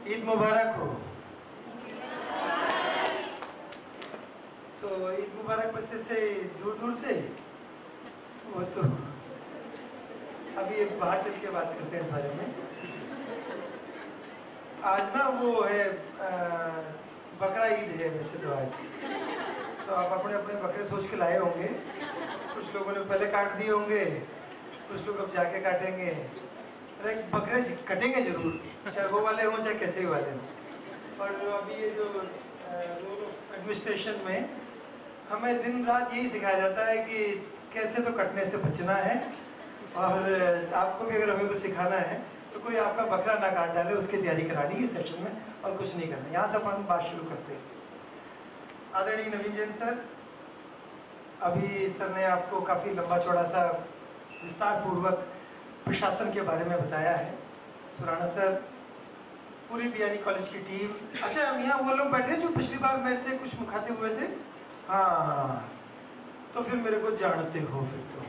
ईद मुबारक हो। तो ईद मुबारक बच्चे से दूर दूर से वो तो अभी बाहर चल के बात करते हैं इस बारे में। आज ना वो है बकरा ईद है वैसे तो आज, तो आप अपने अपने बकरे सोच के लाए होंगे। कुछ लोगों ने पहले काट दिए होंगे, कुछ लोग अब जाके काटेंगे। अरे बकरे कटेंगे जरूर, चाहे वो वाले हों चाहे कैसे ही वाले हों। और अभी ये जो रूल ऑफ एडमिनिस्ट्रेशन में हमें दिन रात यही सिखाया जाता है कि कैसे तो कटने से बचना है, और आपको भी अगर हमें कुछ सिखाना है तो कोई आपका बकरा ना काट डाले, उसकी तैयारी करानी है इस सेशन में, और कुछ नहीं करना। यहाँ से अपन बात शुरू करते हैं। आदरणीय नवीन जैन सर, अभी सर ने आपको काफ़ी लंबा चौड़ा सा विस्तार पूर्वक प्रशासन के बारे में बताया है। सुराना सर, पूरी बीआईनी कॉलेज की टीम, अच्छा हम यहाँ वो लोग बैठे जो पिछली बार मेरे से कुछ मुखातिब हुए थे। हाँ, तो फिर मेरे को जानते हो फिर तो।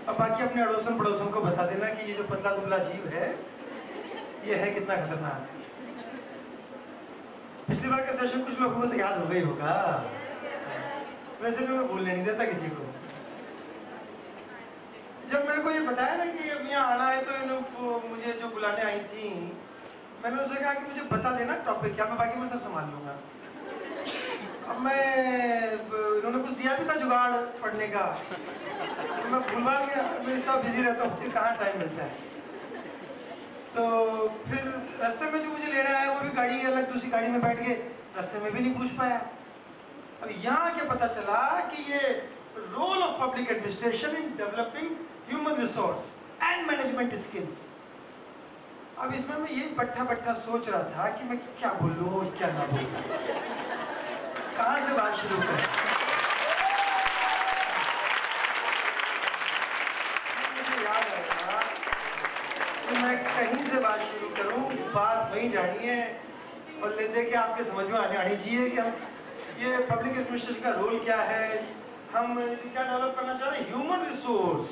अब बाकी अपने अड़ोसन पड़ोसन को बता देना कि ये जो पतला दुबला जीव है ये है कितना खतरनाक। पिछली बार का सेशन कुछ लोगों को तो याद हो गई होगा, वैसे भी मैं भूलने नहीं देता किसी को। जब मेरे को ये बताया ना कि अब यहाँ आना है, तो इन लोग मुझे जो बुलाने आई थी, मैंने उनसे कहा कि मुझे बता देना टॉपिक क्या, मैं बाकी मैं सब संभाल लूंगा। अब मैं इन्होंने कुछ दिया भी था जुगाड़ पढ़ने का, तो मैं भूलवा गया, मैं इतना बिजी रहता हूँ, मुझे कहाँ टाइम मिलता है। तो फिर रास्ते में जो मुझे लेने आया वो भी गाड़ी अलग दूसरी गाड़ी में बैठ गए, रास्ते में भी नहीं पूछ पाया। अब यहाँ क्या पता चला कि ये role of public administration in developing human resource and management skills. अब इसमें मैं ये बैठा सोच रहा था कि मैं क्या बोलूं और क्या ना बोलूं, कहां से बात शुरू करें। मुझे याद आया कि मैं कहीं से बात शुरू करूं, बात वहीं जानी है और ले दे के आपके समझ में आनी चाहिए कि हम ये पब्लिक एडमिनिस्ट्रेशन का रोल क्या है, हम क्या डेवलप करना चाह रहे हैं। ह्यूमन रिसोर्स,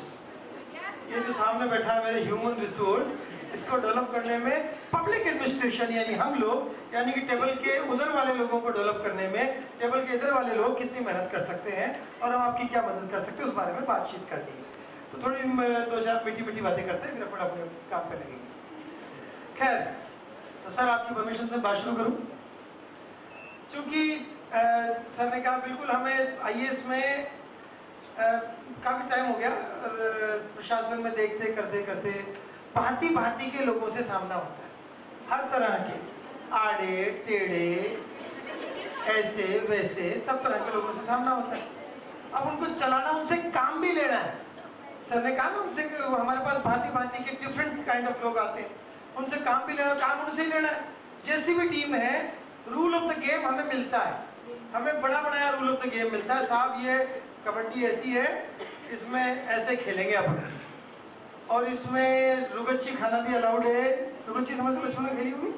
ये जो सामने बैठा है मेरे ह्यूमन रिसोर्स, इसको डेवलप करने में पब्लिक एडमिनिस्ट्रेशन यानी हम लोग, यानी कि टेबल के उधर वाले लोगों को डेवलप करने में टेबल के इधर वाले लोग कितनी मेहनत कर सकते हैं और हम आपकी क्या मदद कर सकते हैं, उस बारे में बातचीत करनी है। तो थोड़ी दो चार मीठी बातें करते हैं, फिर अपन अपने काम पे लगेंगे। खैर, तो सर आपकी परमिशन से बात शुरू करूँ। चूँकि सर ने कहा बिल्कुल हमें आईएएस में काफ़ी टाइम हो गया और प्रशासन में देखते करते भांति के लोगों से सामना होता है, हर तरह के आड़े टेढ़े ऐसे वैसे सब तरह के लोगों से सामना होता है। अब उनको चलाना, उनसे काम भी लेना है। सर ने कहा ना उनसे हमारे पास भांति के डिफरेंट काइंड ऑफ लोग आते हैं, उनसे काम भी लेना, काम उनसे ही लेना है। जैसी भी टीम है, रूल ऑफ द गेम हमें मिलता है, हमें बड़ा बनाया रूल ऑफ द गेम मिलता है। साहब ये कबड्डी ऐसी है, इसमें ऐसे खेलेंगे अपन, और इसमें रुगच्ची खाना भी अलाउड है। रुगच्ची समझ से बचपन में खेली होगी,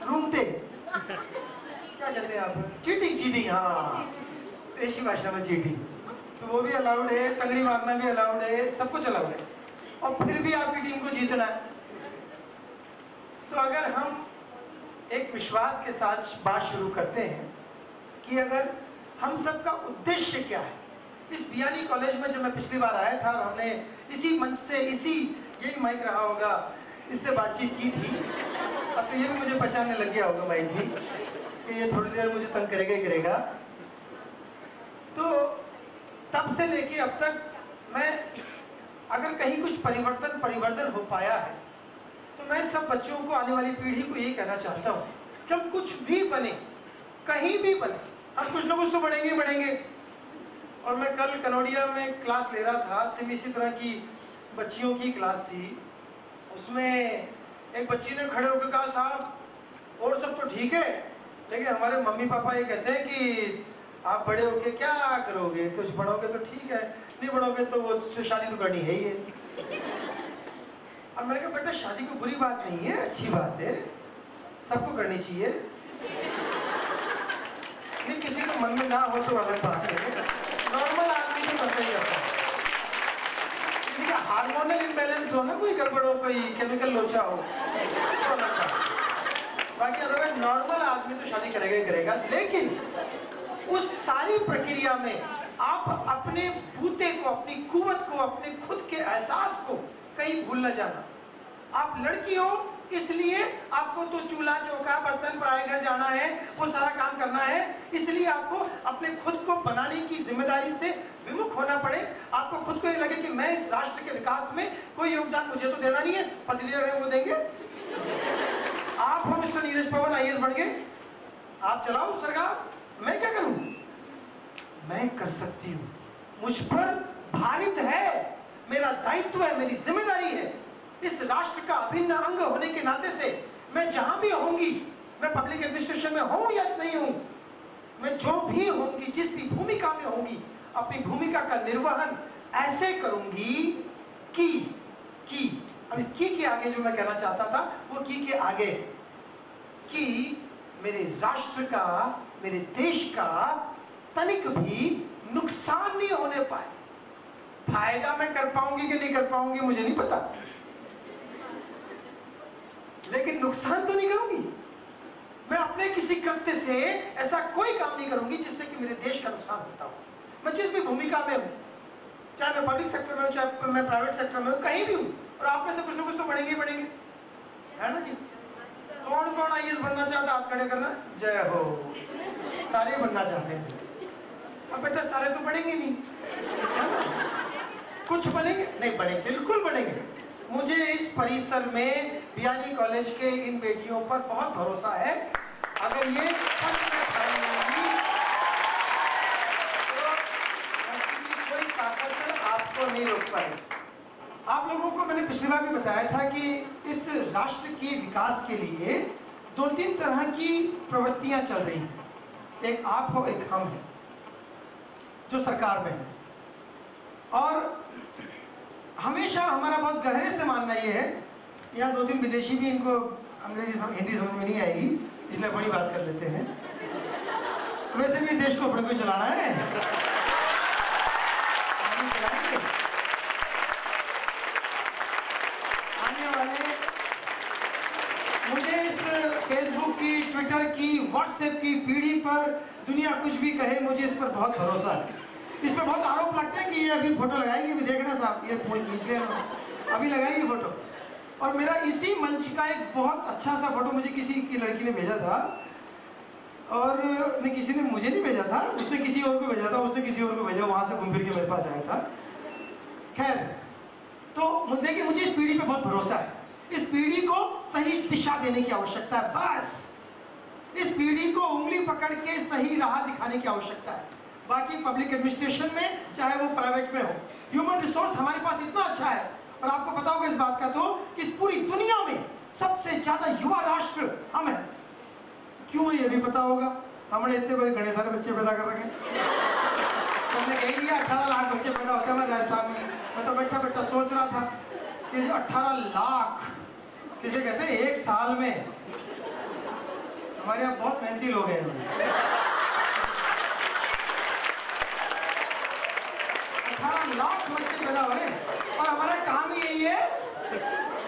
रूमटे क्या कहते हैं आप, चीटिंग, हाँ देशी भाषा में चीटिंग, तो वो भी अलाउड है, टंगड़ी मारना भी अलाउड है, सब कुछ अलाउड है। और फिर भी आपकी टीम को जीतना है। तो अगर हम एक विश्वास के साथ बात शुरू करते हैं कि अगर हम सबका उद्देश्य क्या है। इस बीआईनी कॉलेज में जब मैं पिछली बार आया था, हमने इसी मंच से, यही माइक रहा होगा, इससे बातचीत की थी। अब तो ये भी मुझे पहचानने लग गया होगा माइक भी, कि ये थोड़ी देर मुझे तंग करेगा ही करेगा। तो तब से लेके अब तक मैं अगर कहीं कुछ परिवर्तन हो पाया है, तो मैं सब बच्चों को, आने वाली पीढ़ी को यही कहना चाहता हूँ कि हम कुछ भी बने, कहीं भी बने, हम कुछ ना कुछ तो बढ़ेंगे। और मैं कल कनौडिया में क्लास ले रहा था, सेम इसी तरह की बच्चियों की क्लास थी। उसमें एक बच्ची ने खड़े होकर कहा, साहब और सब तो ठीक है, लेकिन हमारे मम्मी पापा ये कहते हैं कि आप बड़े होके क्या करोगे, कुछ बढ़ोगे तो ठीक है, नहीं बढ़ोगे तो वो शादी तो करनी है ही है। अब मैंने कहा बेटा शादी कोई बुरी बात नहीं है, अच्छी बात है, सबको करनी चाहिए, नहीं किसी को मन में ना हो तो अलग बात है, नॉर्मल आदमी तो करता ही रहता है। किसी का हार्मोनल इम्बैलेंस हो ना, कोई गड़बड़ हो, कोई केमिकल लोचा हो तो अलग बात। बाकी अदरवाइज नॉर्मल आदमी तो शादी करेगा ही करेगा। लेकिन उस सारी प्रक्रिया में आप अपने बूते को, अपनी कुव्वत को, अपने खुद के एहसास को कहीं भूल न जाना। आप लड़की हो इसलिए आपको तो चूल्हा चौका बर्तन पराए घर जाना है, वो सारा काम करना है, इसलिए आपको अपने खुद को बनाने की जिम्मेदारी से विमुख होना पड़े। आपको खुद को ये लगे कि मैं इस राष्ट्र के विकास में कोई योगदान मुझे तो देना नहीं है, पतिदेव है वो देंगे। आप हो मिस्टर नीरज पवन, IAS बन गए, आप चलाओ सरकार, मैं क्या करूं? मैं कर सकती हूं, मुझ पर भारित है, मेरा दायित्व है, मेरी जिम्मेदारी है। इस राष्ट्र का अभिन्न अंग होने के नाते से मैं जहां भी होंगी, मैं पब्लिक एडमिनिस्ट्रेशन में हूं या नहीं हूं, मैं जो भी होंगी, जिस भी भूमिका में होंगी, अपनी भूमिका का निर्वहन ऐसे करूंगी कि अब इस की के आगे जो मैं कहना चाहता था वो की के आगे कि मेरे राष्ट्र का, मेरे देश का तनिक भी नुकसान नहीं होने पाए। फायदा मैं कर पाऊंगी कि नहीं कर पाऊंगी मुझे नहीं पता, लेकिन नुकसान तो नहीं करूंगी। मैं अपने किसी कृत्य से ऐसा कोई काम नहीं करूंगी जिससे कि मेरे देश का नुकसान होता हो। मैं जिस भी भूमिका में हूं, चाहे मैं पब्लिक सेक्टर में हूं, चाहे मैं प्राइवेट सेक्टर में हूं, कहीं भी हूं, और आप में से कुछ ना कुछ तो बढ़ेंगे ही बढ़ेंगे, है ना जी? कौन कौन IAS बनना चाहता है? हाथ खड़े करना। जय हो, सारे बनना चाहते हैं। अब बेटा सारे तो बढ़ेंगे नहीं, कुछ बनेंगे नहीं, बनेंगे, बिल्कुल बनेंगे। मुझे इस परिसर में बियानी कॉलेज के इन बेटियों पर बहुत भरोसा है। अगर ये तो कोई ताकत आपको नहीं रोक पाएगी। आप लोगों को मैंने पिछली बार भी बताया था कि इस राष्ट्र के विकास के लिए 2-3 तरह की प्रवृत्तियां चल रही हैं। एक आप हो, एक हम हैं जो सरकार में है, और हमेशा हमारा बहुत गहरे से मानना ये है, यहाँ 2-3 विदेशी भी, इनको अंग्रेजी हिंदी समझ में नहीं आएगी इसलिए बड़ी बात कर लेते हैं। वैसे भी देश को अपने को चलाना है, आने वाले मुझे इस फेसबुक की, ट्विटर की, व्हाट्सएप की पीढ़ी पर दुनिया कुछ भी कहे, मुझे इस पर बहुत भरोसा है। इस पर बहुत आरोप लगता है कि ये अभी फोटो लगाएगी, अभी देखना साहब, ये फोन इसलिए अभी लगाएगी फोटो। और मेरा इसी मंच का एक बहुत अच्छा सा फोटो मुझे किसी की लड़की ने भेजा था, और नहीं, किसी ने मुझे नहीं भेजा था, उसने किसी और को भेजा था, उसने किसी और को भेजा, वहां से घूम फिर के मेरे पास आया था। खैर, तो मुद्दे की मुझे इस पीढ़ी पे बहुत भरोसा है। इस पीढ़ी को सही दिशा देने की आवश्यकता है, बस इस पीढ़ी को उंगली पकड़ के सही राह दिखाने की आवश्यकता है। बाकी पब्लिक एडमिनिस्ट्रेशन में, चाहे वो प्राइवेट में हो, ह्यूमन रिसोर्स हमारे पास इतना अच्छा है। और आपको पता होगा इस बात का तो कि इस पूरी दुनिया में सबसे ज्यादा युवा राष्ट्र हम हैं। क्यों है ये भी पता होगा, हमने इतने बड़े घने सारे बच्चे पैदा कर रखे। तुमने कही दिया 18 लाख बच्चे पैदा होते हैं राजस्थान में। मैं तो बैठा बैठा सोच रहा था कि 18 लाख किसे कहते हैं एक साल में। हमारे यहाँ बहुत मेहनती लोग हैं, 18 लाख बच्चे पैदा हो रहे हैं, और हमारा काम ही यही है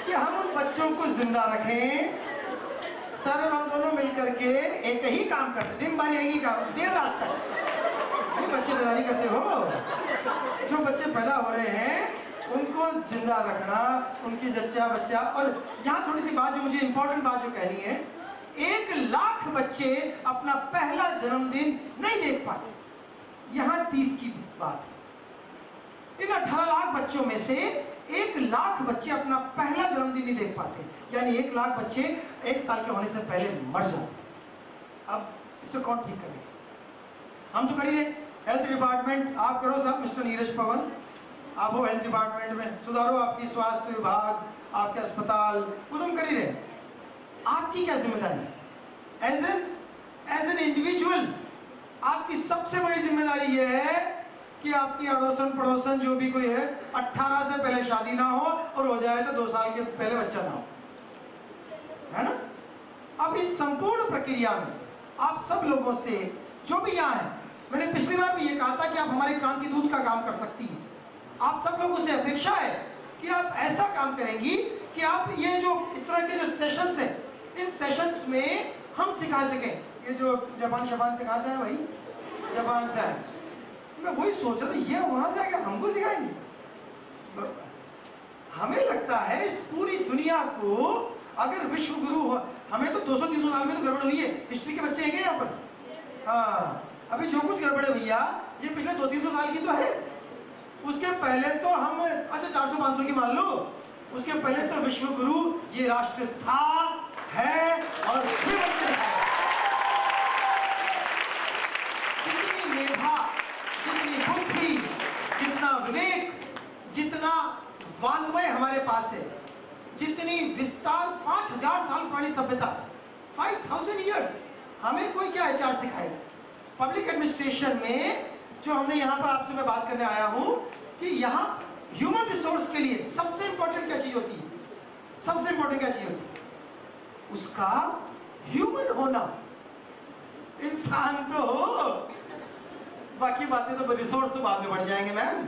कि हम उन बच्चों को जिंदा रखें। सर और हम दोनों मिलकर के एक ही काम करते, दिन भर यही काम, देर रात तक। ये बच्चे पैदा नहीं करते हो, जो बच्चे पैदा हो रहे हैं उनको जिंदा रखना, उनकी जच्चा बच्चा। और यहाँ थोड़ी सी बात जो मुझे इंपॉर्टेंट बात जो कहनी है, 1 लाख बच्चे अपना पहला जन्मदिन नहीं देख पाते। यहाँ 30 की बात, इन 18 लाख बच्चों में से 1 लाख बच्चे अपना पहला जन्मदिन नहीं देख पाते, यानी 1 लाख बच्चे 1 साल के होने से पहले मर जाते। अब इसको कौन ठीक करे? हम तो करिए, हेल्थ डिपार्टमेंट आप करो साहब, मिस्टर नीरज पवन आप हो हेल्थ डिपार्टमेंट में, सुधारो आपकी स्वास्थ्य विभाग, आपके अस्पताल, वो तुम कर ही रहे। आपकी क्या जिम्मेदारी है? एज एन इंडिविजुअल आपकी सबसे बड़ी जिम्मेदारी ये है कि आपकी अड़ोसन पड़ोसन जो भी कोई है, 18 से पहले शादी ना हो, और हो जाए तो 2 साल के पहले बच्चा ना हो, है ना? अब इस संपूर्ण प्रक्रिया में आप सब लोगों से जो भी यहाँ है, मैंने पिछली बार भी ये कहा था कि आप हमारे क्रांति दूत का काम कर सकती हैं। आप सब लोगों से अपेक्षा है कि आप ऐसा काम करेंगी कि आप ये जो इस तरह के जो सेशंस हैं, इन सेशंस में हम सिखा सकें। ये जो जापान से कहाँ से है भाई? जापान से है। मैं वही सोच रहा था, ये वहां से आके हमको सिखाएंगे। हमें लगता है इस पूरी दुनिया को अगर विश्व गुरु हो, हमें तो 200-300 साल में तो गड़बड़ हुई है। हिस्ट्री के बच्चे हैं क्या यहाँ पर? हाँ, अभी जो कुछ गड़बड़ है भैया ये पिछले 200-300 साल की तो है। उसके पहले तो हम अच्छा 400-500 की मान लो, उसके पहले तो विश्व गुरु ये राष्ट्र था, है और फिर है। जितनी मेधा, जितनी बुद्धि, जितना विवेक, जितना वाङ्मय हमारे पास है, जितनी विस्तार 5000 साल पुरानी सभ्यता, 5000 ईयर्स, हमें कोई क्या एचआर सिखाएगा? पब्लिक एडमिनिस्ट्रेशन में जो हमने यहाँ पर आपसे मैं बात करने आया हूँ कि यहाँ ह्यूमन रिसोर्स के लिए सबसे इंपॉर्टेंट क्या चीज होती है? सबसे इंपॉर्टेंट क्या चीज होती है? उसका ह्यूमन होना, इंसान तो हो, बाकी बातें तो रिसोर्स तो बाद में बढ़ जाएंगे मैम।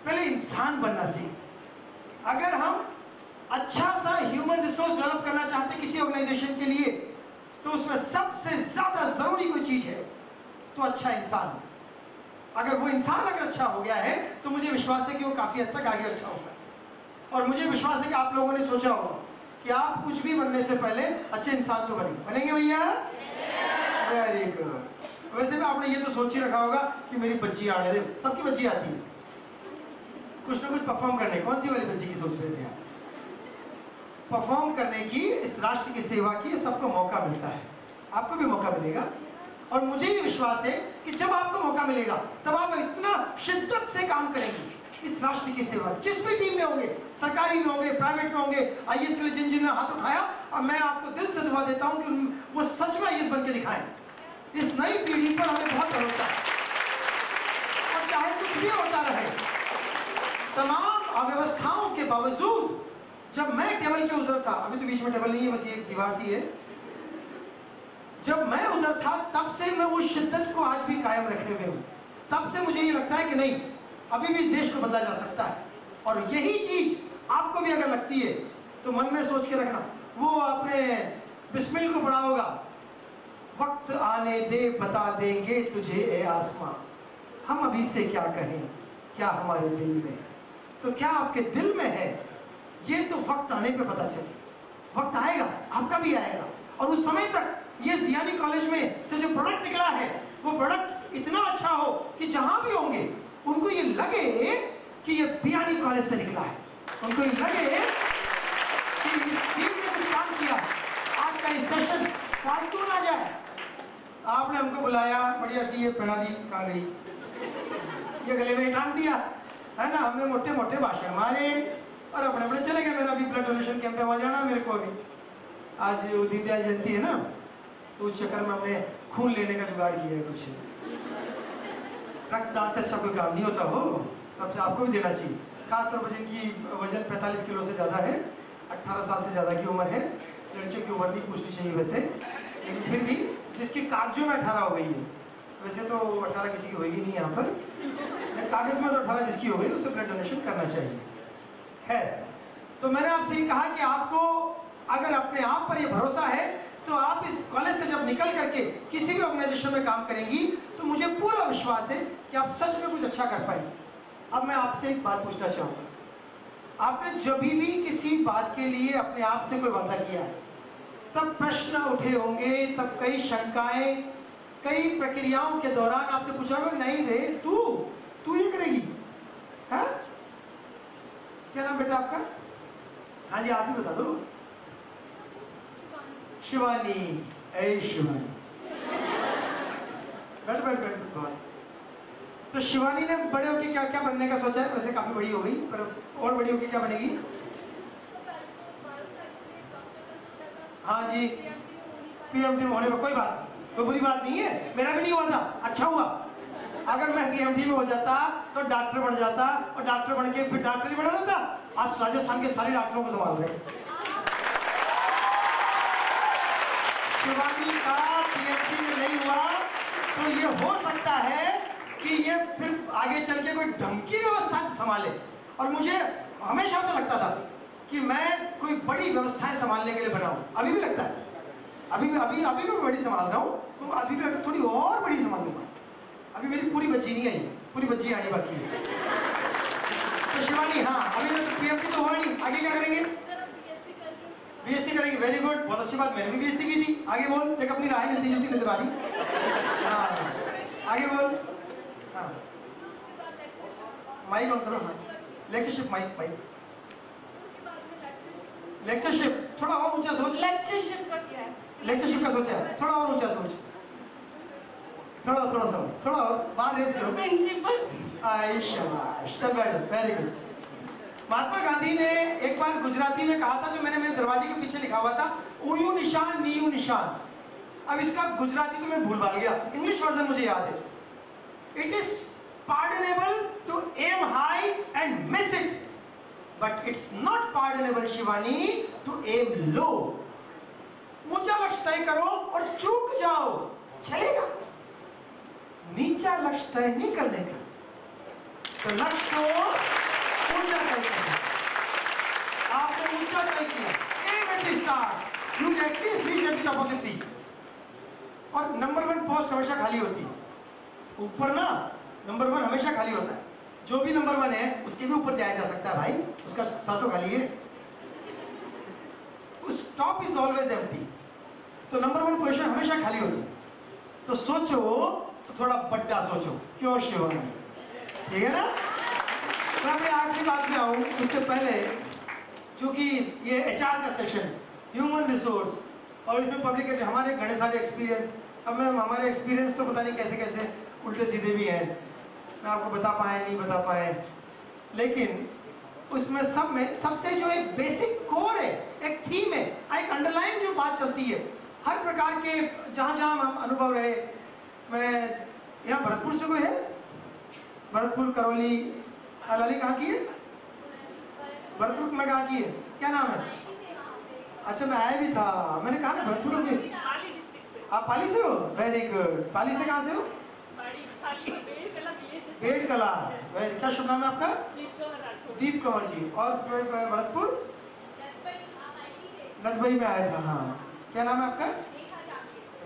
पहले इंसान बनना सीख। अगर हम अच्छा सा ह्यूमन रिसोर्स डेवलप करना चाहते किसी ऑर्गेनाइजेशन के लिए, तो उसमें सबसे ज्यादा जरूरी कोई चीज है तो अच्छा इंसान। अगर वो इंसान अगर अच्छा हो गया है तो मुझे विश्वास है कि वो काफी हद तक आगे अच्छा हो सकता है। और मुझे विश्वास है कि आप लोगों ने सोचा होगा कि आप कुछ भी बनने से पहले अच्छे इंसान तो बनेंगे भैया। Very good. वैसे भी आपने ये तो सोच ही रखा होगा कि मेरी बच्ची आने दे। सबकी बच्ची आती है कुछ ना कुछ परफॉर्म करने। कौन सी वाली बच्ची की सोच रहे थे आप? परफॉर्म करने की, इस राष्ट्र की सेवा की सबको मौका मिलता है, आपको भी मौका मिलेगा। और मुझे ये विश्वास है कि जब आपको मौका मिलेगा तब आप इतना शिद्दत से काम करेंगे इस राष्ट्र की सेवा। जिस भी टीम में होंगे, सरकारी में होंगे, प्राइवेट में होंगे, आईएएस के लिए जिन जिन ने हाथ उठाया, और मैं आपको दिल से दुआ देता हूं कि वो सच में आईएएस बन के दिखाएं। इस नई पीढ़ी पर हमें बहुत भरोसा है। और चाहे कुछ भी होता रहे, तमाम अव्यवस्थाओं के बावजूद, जब मैं टेबल के उधर था, अभी तो बीच में टेबल नहीं है, बस ये एक दीवार सी है, जब मैं उधर था तब से मैं उस शिद्दत को आज भी कायम रखे हुए हूँ। तब से मुझे ये लगता है कि नहीं, अभी भी इस देश को बदला जा सकता है। और यही चीज आपको भी अगर लगती है तो मन में सोच के रखना। वो अपने बिस्मिल को पढ़ा होगा, वक्त आने दे बता देंगे तुझे ए आसमां, हम अभी से क्या कहें क्या हमारे दिल में। तो क्या आपके दिल में है ये तो वक्त आने पे पता चले। वक्त आएगा, आपका भी आएगा, और उस समय तक ये दियानी कॉलेज में से जो प्रोडक्ट निकला है वो प्रोडक्ट इतना अच्छा हो कि जहां भी होंगे उनको ये लगे कि ये दियानी कॉलेज से निकला है, उनको ये लगे कि इस टीम ने कुछ काम किया। आज का इस सेशन फालतू ना जाए। आपने हमको बुलाया, बढ़िया सी ये पहना दी, कहाँ गई, ये गले में टांग दिया है ना, हमने मोटे मोटे भाषण मारे और अपने अपने चले गए। मेरा भी ब्लड डोनेशन कैंप पे वहां जाना मेरे को। अभी आज दीनदयाल जयंती है ना, तो उस चक्कर में हमने खून लेने का जुगाड़ किया है। कुछ रक्तदान से अच्छा कोई काम नहीं होता हो, सबसे आपको भी देना चाहिए। खासतौर पर जिनकी वजन 45 किलो से ज़्यादा है, 18 साल से ज़्यादा की उम्र है, लड़कियों की उम्र भी पूछनी चाहिए वैसे, लेकिन फिर भी जिसकी कागजों में 18 हो गई है, वैसे तो 18 किसी की होगी नहीं यहाँ पर, कागज में तो 18 जिसकी हो गई उसे ब्लड डोनेशन करना चाहिए है। तो मैंने आपसे ये कहा कि आपको अगर अपने आप पर ये भरोसा है तो आप इस कॉलेज से जब निकल करके किसी भी ऑर्गेनाइजेशन में काम करेंगी तो मुझे पूरा विश्वास है कि आप सच में कुछ अच्छा कर पाएंगे। अब मैं आपसे एक बात पूछना चाहूँगा, आपने जब भी किसी बात के लिए अपने आप से कोई वादा किया है तब प्रश्न उठे होंगे, तब कई शंकाएं, कई प्रक्रियाओं के दौरान आपसे पूछा होगा, नहीं रे तू ये करेगी है? क्या नाम बेटा आपका? हाँ जी आप ही बता दो। शिवानी, ऐ शिवानी, बैठ। तो शिवानी ने बड़े होके क्या क्या बनने का सोचा है? वैसे काफी बड़ी हो गई, पर और बड़ी होके क्या बनेगी? हाँ जी, पीएमटी में होने पर कोई बात नहीं, कोई बुरी बात नहीं है। मेरा भी नहीं हुआ था, अच्छा हुआ। अगर मैं पीएमटी में हो जाता तो डॉक्टर बन जाता, और डॉक्टर बन के फिर डॉक्टर ही बना रहता। आज राजस्थान के सारे डॉक्टरों को संभाल रहे। शिवानी का पीएमटी में नहीं हुआ तो ये हो सकता है कि ये फिर आगे चल के कोई ढंग की व्यवस्था संभाले। और मुझे हमेशा से लगता था कि मैं कोई बड़ी व्यवस्थाएं संभालने के लिए बना हूं, अभी भी लगता है, अभी भी बड़ी संभाल रहा हूँ, तो अभी भी लगता थोड़ी और बड़ी संभाल लूंगा। अभी मेरी पूरी बच्ची नहीं आई, पूरी बच्ची आनी बाकी है। तो शिवानी, हाँ अभी PhD तो हुआ नहीं, आगे क्या करेंगे? BSc करेंगे, वेरी गुड, बहुत अच्छी बात, मैंने भी BSc की थी। आगे बोल, देख अपनी राय मिलती जुलती नजर आ रही। हाँ आगे बोल। हाँ माइक ऑन करो। हाँ लेक्चरशिप, माइक लेक्चरशिप, थोड़ा और ऊंचा सोच। लेक्चरशिप का क्या है? लेक्चरशिप का सोचा है, थोड़ा और ऊंचा सोच, थोड़ा और बाहर रेस करो। प्रिंसिपल आयशा, चल बैठो, वेरी गुड। महात्मा गांधी ने एक बार गुजराती में कहा था, जो मैंने मेरे दरवाजे के पीछे लिखा हुआ था, ऊयू निशान नीयू निशान। अब इसका गुजराती तो मैं भूल भाल गया, इंग्लिश वर्जन मुझे याद है। It is pardonable to aim high and miss it, but it's not pardonable, Shivani, to aim low। ऊंचा लक्ष्य तय करो और चूक जाओ, चलेगा। नीचा लक्ष्य तय नहीं करने का, तो लक्ष्य को ऊंचा तय करना। आपने ऊंचा तय किया, aim at the stars, you at least reach at the top of the tree। और नंबर 1 पोस्ट हमेशा खाली होती है, ऊपर ना नंबर 1 हमेशा खाली होता है। जो भी नंबर 1 है उसके भी ऊपर जाया जा सकता है भाई, उसका सर तो खाली है, उस टॉप इज ऑलवेज एम्प्टी। तो नंबर 1 पोजीशन हमेशा खाली होती है। तो सोचो तो थोड़ा बड़ा सोचो, क्यों शिवानी, ठीक है ना? तो मैं आखिरी बात में आऊं उससे पहले, क्योंकि ये HR का सेशन, ह्यूमन रिसोर्स, और इसमें पब्लिक हमारे घने सारे एक्सपीरियंस, अब मैं हमारे एक्सपीरियंस तो पता नहीं कैसे कैसे उल्टे सीधे भी हैं, मैं आपको बता पाए नहीं बता पाए, लेकिन उसमें सब में सबसे जो एक बेसिक कोर है, एक थीम है, एक अंडरलाइन जो बात चलती है हर प्रकार के, जहाँ जहाँ हम अनुभव रहे। मैं यहाँ भरतपुर से कोई है? भरतपुर, करौली, अलाली कहाँ की है? भरतपुर में कहाँ की है? क्या नाम है? अच्छा मैं आया भी था, मैंने कहा ना भरतपुर में। आप पाली से हो? Very good. पाली से कहाँ से हो? पेड़ कला। क्या शुभ नाम है आपका? दीप कंवर जी। और भरतपुर नदबई में आया था। हाँ क्या नाम है आपका?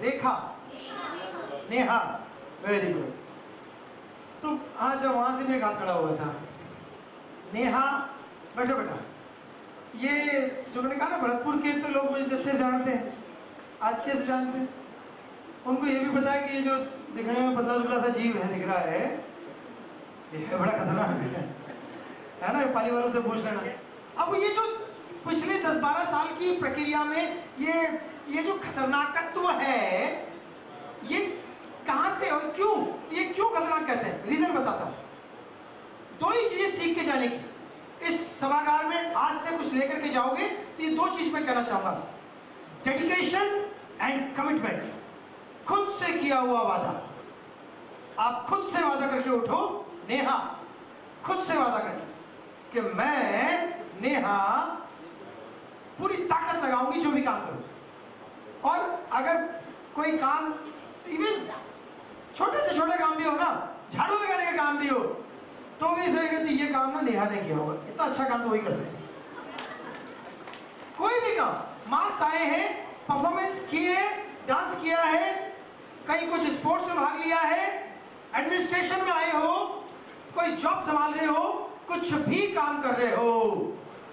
रेखा, नेहा, वेरी गुड। तो हाँ जब वहां से मैं हाथ खड़ा हुआ था। नेहा बैठो बेटा। ये जो मैंने कहा ना भरतपुर के तो लोग मुझे अच्छे जानते हैं, अच्छे से जानते हैं। उनको ये भी पता है कि ये जो दिखने में पतला दुबला सा जीव है, दिख रहा है, ये बड़ा खतरनाक है ना? पाली वालों से पूछ लेना। अब ये जो पिछले 10-12 साल की प्रक्रिया में ये जो खतरनाकत्व है, ये कहां से और क्यों, ये क्यों खतरनाक कहते हैं? रीजन बताता हूं। 2 ही चीजें सीख के जाने की। इस सभागार में आज से कुछ लेकर के जाओगे तो ये 2 चीज मैं कहना चाहूंगा आपसे, डेडिकेशन एंड कमिटमेंट। खुद से किया हुआ वादा, आप खुद से वादा करके उठो। नेहा खुद से वादा करके कि मैं नेहा पूरी ताकत लगाऊंगी जो भी काम करूं। और अगर कोई काम, इवन छोटे से छोटे काम भी हो ना, झाड़ू लगाने का काम भी हो, तो भी सही कहती ये काम ना नेहा ने किया होगा, इतना अच्छा काम तो वही कर सकते। कोई भी काम, मार्क्स आए हैं, परफॉर्मेंस किए, डांस किया है, कहीं कुछ स्पोर्ट्स में भाग लिया है, एडमिनिस्ट्रेशन में आए हो, कोई जॉब संभाल रहे हो, कुछ भी काम कर रहे हो,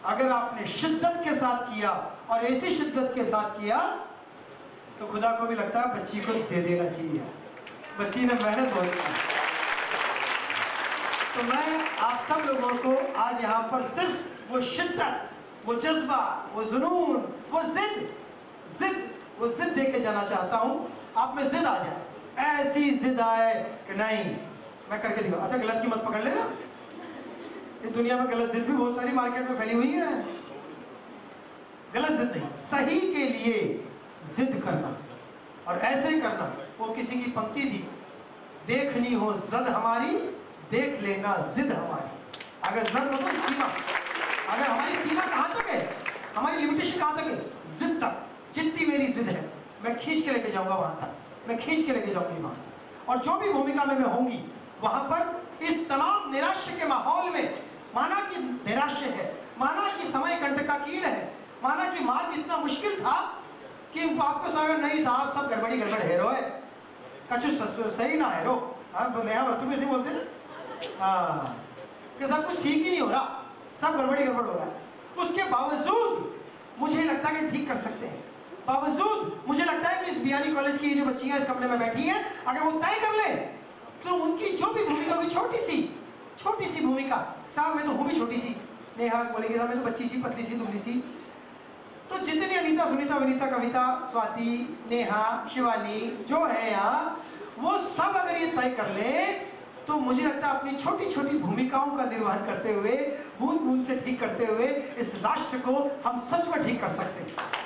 अगर आपने शिद्दत के साथ किया और ऐसी शिद्दत के साथ किया तो खुदा को भी लगता है बच्ची को दे देना चाहिए, बच्ची ने मेहनत बहुत की। तो मैं आप सब लोगों को आज यहाँ पर सिर्फ वो शिद्दत, वो जज्बा, वो जुनून, वो जिद दे के जाना चाहता हूँ। आप में जिद आ जाए, ऐसी जिद आए कि नहीं मैं करके दिखाऊं। अच्छा गलत की मत पकड़ लेना, इस दुनिया में गलत जिद भी बहुत सारी मार्केट में फैली हुई है। गलत जिद नहीं, सही के लिए जिद करना और ऐसे करना। वो किसी की पंक्ति थी, देखनी हो जद हमारी, देख लेना जिद हमारी। अगर जद मतलब सीमा, अगर हमारी सीमा कहाँ तक है, हमारी लिमिटेशन कहाँ तक है, जिद तक। जितनी मेरी जिद है मैं खींच के लेके जाऊंगा वहां तक, मैं खींच के लेके जाऊंगी वहां तक। और जो भी भूमिका में मैं होंगी वहां पर इस तमाम निराश्य के माहौल में, माना कि निराश्य है, माना कि समय कंटक का कीड़ है, माना कि मार्ग इतना मुश्किल था कि आपको समझ नहीं साहब सब गड़बड़ी गड़बड़ हेरो है, कछु सही ना हेरो। हाँ नया तुम्हें से बोलते ना, हाँ कि सब कुछ ठीक ही नहीं हो रहा, सब गड़बड़ी गड़बड़ हो रहा है। उसके बावजूद मुझे लगता है कि ठीक कर सकते हैं। बावजूद मुझे लगता है कि इस बियानी कॉलेज की जो बच्चियां इस कमरे में बैठी हैं, अगर वो तय कर ले तो उनकी जो भी भूमिका होगी, छोटी सी भूमिका, साहब मैं तो हूँ भी छोटी सी, नेहा बोलेगी साहब मैं तो बच्ची सी, पतली सी, दुबली सी, तो जितनी अनीता, सुनीता, वनीता, कविता, स्वाति, नेहा, शिवानी जो है यहाँ, वो सब अगर ये तय कर ले तो मुझे लगता है अपनी छोटी छोटी भूमिकाओं का निर्वहन करते हुए, बूंद बूंद से ठीक करते हुए इस राष्ट्र को हम सच में ठीक कर सकते हैं।